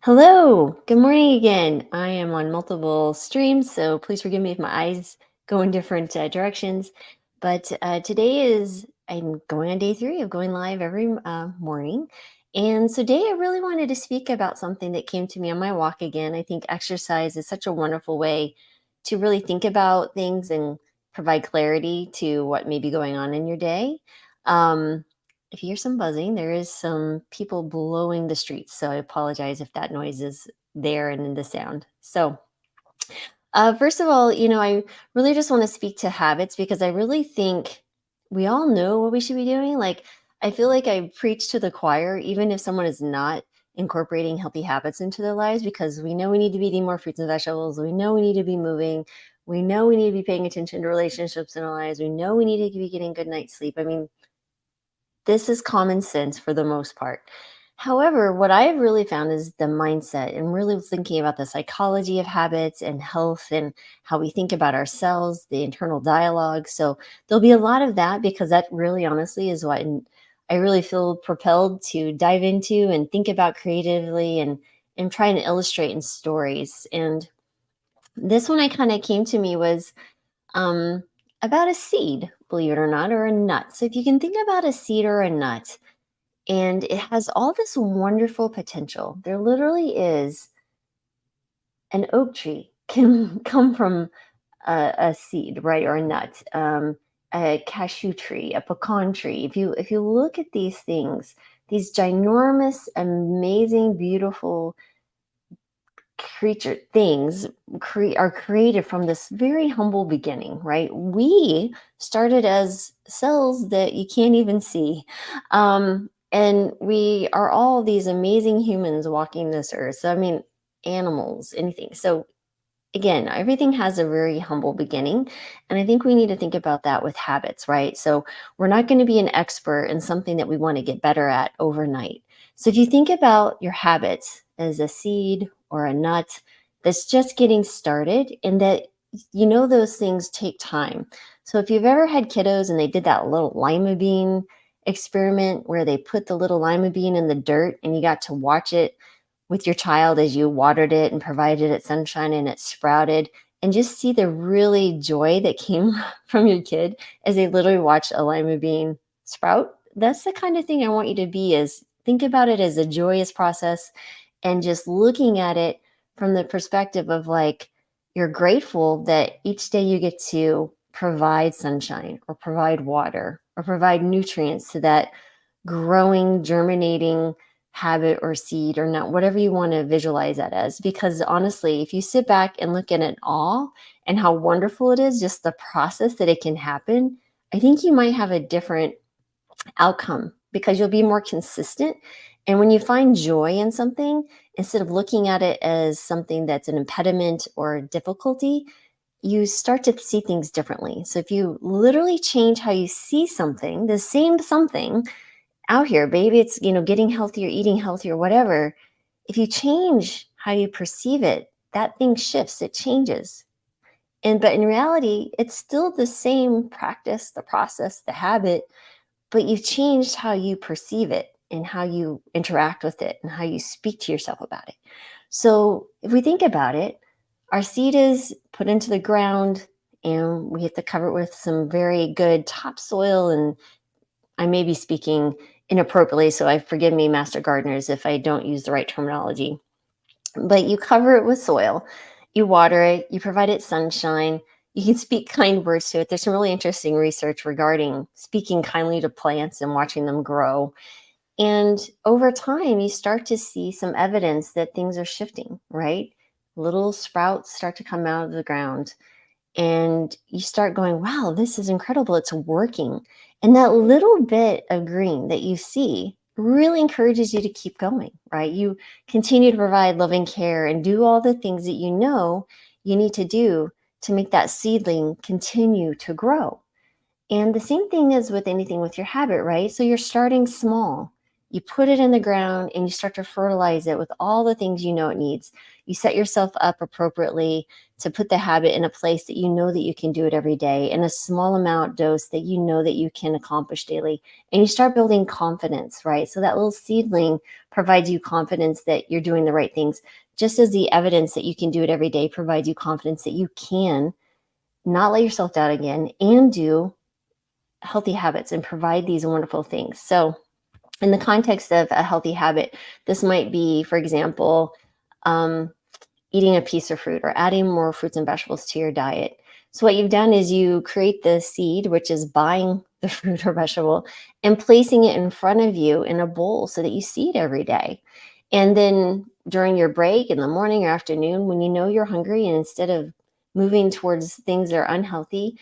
Hello, good morning again. I am on multiple streams, so please forgive me if my eyes go in different directions. But today I'm going on day three of going live every morning. And so today I really wanted to speak about something that came to me on my walk again. I think exercise is such a wonderful way to really think about things and provide clarity to what may be going on in your day. Um, if you hear some buzzing, there is some people blowing the streets. So I apologize if that noise is there and in the sound. So, first of all, I really just want to speak to habits because I really think we all know what we should be doing. Like, I feel like I preach to the choir, even if someone is not incorporating healthy habits into their lives, because we know we need to be eating more fruits and vegetables. We know we need to be moving. We know we need to be paying attention to relationships in our lives. We know we need to be getting good night's sleep. I mean, this is common sense for the most part. However, what I've really found is the mindset and really thinking about the psychology of habits and health and how we think about ourselves, the internal dialogue. So there'll be a lot of that because that really honestly is what I really feel propelled to dive into and think about creatively and try and illustrate in stories. And this one I kind of came to me was um, about a seed, believe it or not, or a nut. So if you can think about a seed or a nut, and it has all this wonderful potential. There literally is an oak tree can come from a seed, right, or a nut. A cashew tree, a pecan tree. If you look at these things, these ginormous, amazing, beautiful creature things are created from this very humble beginning, right? We started as cells that you can't even see. And we are all these amazing humans walking this earth. So, I mean, animals, anything. So, again, everything has a very humble beginning. And I think we need to think about that with habits, right? So, we're not going to be an expert in something that we want to get better at overnight. So, if you think about your habits as a seed or a nut that's just getting started, and that those things take time. So, if you've ever had kiddos and they did that little lima bean experiment where they put the little lima bean in the dirt and you got to watch it with your child as you watered it and provided it sunshine and it sprouted, and just see the really joy that came from your kid as they literally watched a lima bean sprout. That's the kind of thing I want you to be, is think about it as a joyous process and just looking at it from the perspective of like you're grateful that each day you get to provide sunshine or provide water or provide nutrients to that growing, germinating habit or seed or not, whatever you want to visualize that as. Because honestly, if you sit back and look at it all and how wonderful it is, just the process that it can happen, I think you might have a different outcome because you'll be more consistent. And when you find joy in something, instead of looking at it as something that's an impediment or a difficulty, you start to see things differently. So if you literally change how you see something, the same something, out here, baby, it's, getting healthier, eating healthier, whatever. If you change how you perceive it, that thing shifts, it changes. But in reality, it's still the same practice, the process, the habit, but you've changed how you perceive it and how you interact with it and how you speak to yourself about it. So if we think about it, our seed is put into the ground and we have to cover it with some very good topsoil, and I may be speaking inappropriately, so I forgive me, master gardeners, if I don't use the right terminology. But you cover it with soil, you water it, you provide it sunshine, you can speak kind words to it. There's some really interesting research regarding speaking kindly to plants and watching them grow. And over time, you start to see some evidence that things are shifting, right? Little sprouts start to come out of the ground and you start going, wow, this is incredible. It's working. And that little bit of green that you see really encourages you to keep going, right? You continue to provide loving care and do all the things that you know you need to do to make that seedling continue to grow. And the same thing is with anything with your habit, right? So you're starting small. You put it in the ground and you start to fertilize it with all the things you know it needs. You set yourself up appropriately to put the habit in a place that you know that you can do it every day in a small amount dose that you know that you can accomplish daily. And you start building confidence, right? So that little seedling provides you confidence that you're doing the right things, just as the evidence that you can do it every day provides you confidence that you can not let yourself down again and do healthy habits and provide these wonderful things. So, in the context of a healthy habit, this might be, for example, um, eating a piece of fruit or adding more fruits and vegetables to your diet. So, what you've done is you create the seed, which is buying the fruit or vegetable, and placing it in front of you in a bowl so that you see it every day. And then during your break in the morning or afternoon, when you know you're hungry, and instead of moving towards things that are unhealthy,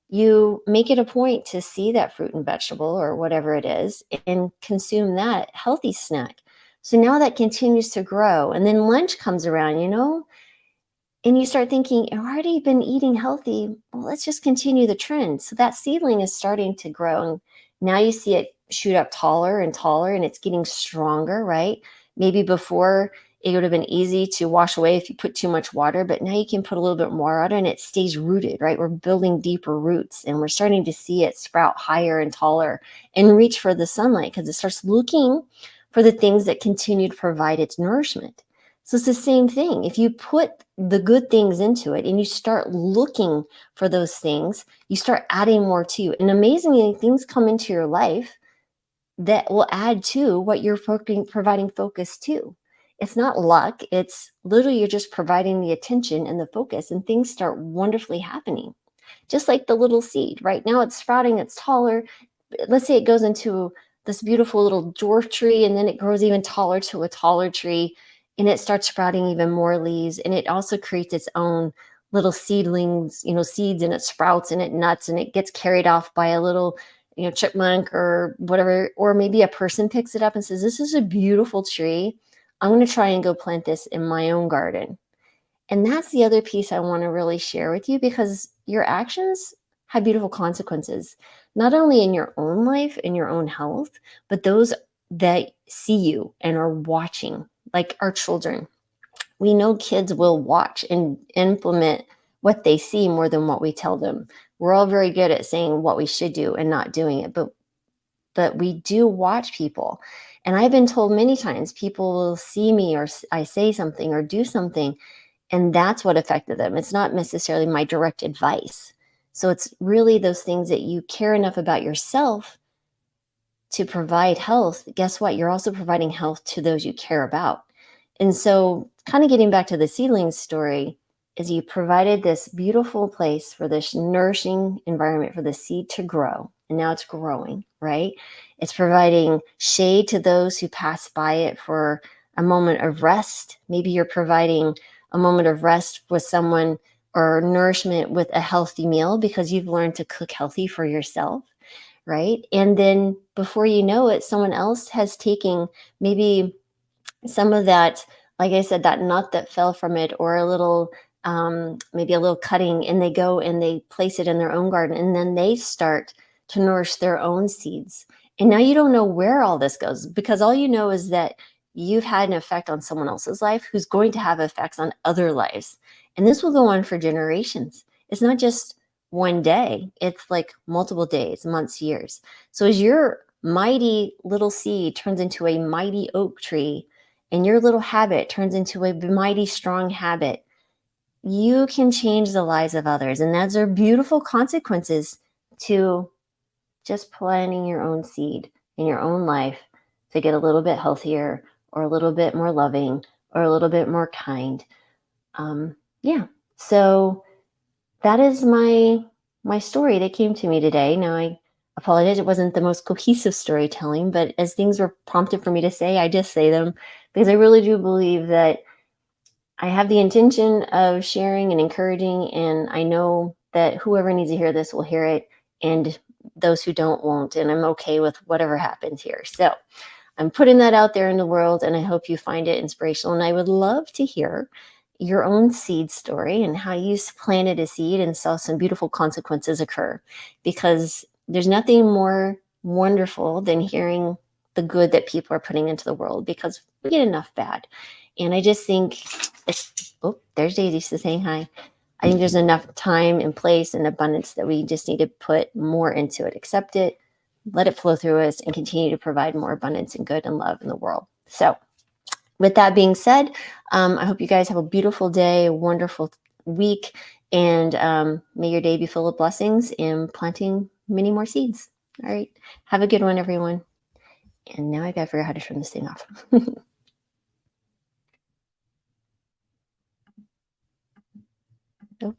you make it a point to see that fruit and vegetable or whatever it is and consume that healthy snack. So now that continues to grow. And then lunch comes around, and you start thinking, I've already been eating healthy. Well, let's just continue the trend. So that seedling is starting to grow. And now you see it shoot up taller and taller and it's getting stronger, right? Maybe before it would have been easy to wash away if you put too much water, but now you can put a little bit more water and it stays rooted, right? We're building deeper roots and we're starting to see it sprout higher and taller and reach for the sunlight because it starts looking for the things that continue to provide its nourishment. So it's the same thing. If you put the good things into it and you start looking for those things, you start adding more to you. And amazingly, things come into your life that will add to what you're providing focus to. It's not luck. It's literally you're just providing the attention and the focus, and things start wonderfully happening. Just like the little seed. Right now it's sprouting, it's taller. Let's say it goes into this beautiful little dwarf tree, and then it grows even taller to a taller tree, and it starts sprouting even more leaves. And it also creates its own little seedlings, seeds, and it sprouts and it nuts and it gets carried off by a little chipmunk or whatever, or maybe a person picks it up and says, this is a beautiful tree. I'm going to try and go plant this in my own garden. And that's the other piece I want to really share with you, because your actions have beautiful consequences, not only in your own life, in your own health, but those that see you and are watching, like our children. We know kids will watch and implement what they see more than what we tell them. We're all very good at saying what we should do and not doing it, but we do watch people. And I've been told many times people will see me or I say something or do something, and that's what affected them. It's not necessarily my direct advice. So it's really those things that you care enough about yourself to provide health. Guess what? You're also providing health to those you care about. And so, kind of getting back to the seedling story, is you provided this beautiful place for this nourishing environment for the seed to grow. And now it's growing, right? It's providing shade to those who pass by it for a moment of rest. Maybe you're providing a moment of rest with someone, or nourishment with a healthy meal because you've learned to cook healthy for yourself, right? And then before you know it, someone else has taken maybe some of that, like I said, that nut that fell from it, or a little, maybe a little cutting, and they go and they place it in their own garden, and then they start to nourish their own seeds. And now you don't know where all this goes, because all you know is that you've had an effect on someone else's life who's going to have effects on other lives. And this will go on for generations. It's not just one day, it's like multiple days, months, years. So as your mighty little seed turns into a mighty oak tree, and your little habit turns into a mighty strong habit, you can change the lives of others. And those are beautiful consequences to just planting your own seed in your own life to get a little bit healthier, or a little bit more loving, or a little bit more kind. Yeah. So that is my story that came to me today. Now I apologize, it wasn't the most cohesive storytelling, but as things were prompted for me to say, I just say them, because I really do believe that I have the intention of sharing and encouraging, and I know that whoever needs to hear this will hear it, and those who don't won't, and I'm okay with whatever happens here. So I'm putting that out there in the world, and I hope you find it inspirational. And I would love to hear your own seed story and how you planted a seed and saw some beautiful consequences occur, because there's nothing more wonderful than hearing the good that people are putting into the world, because we get enough bad. And I just think, oh, there's Daisy saying hi. I think there's enough time and place and abundance that we just need to put more into it, accept it, let it flow through us, and continue to provide more abundance and good and love in the world. So with that being said, I hope you guys have a beautiful day, a wonderful week, and may your day be full of blessings and planting many more seeds. All right. Have a good one, everyone. And now I got to figure out how to turn this thing off.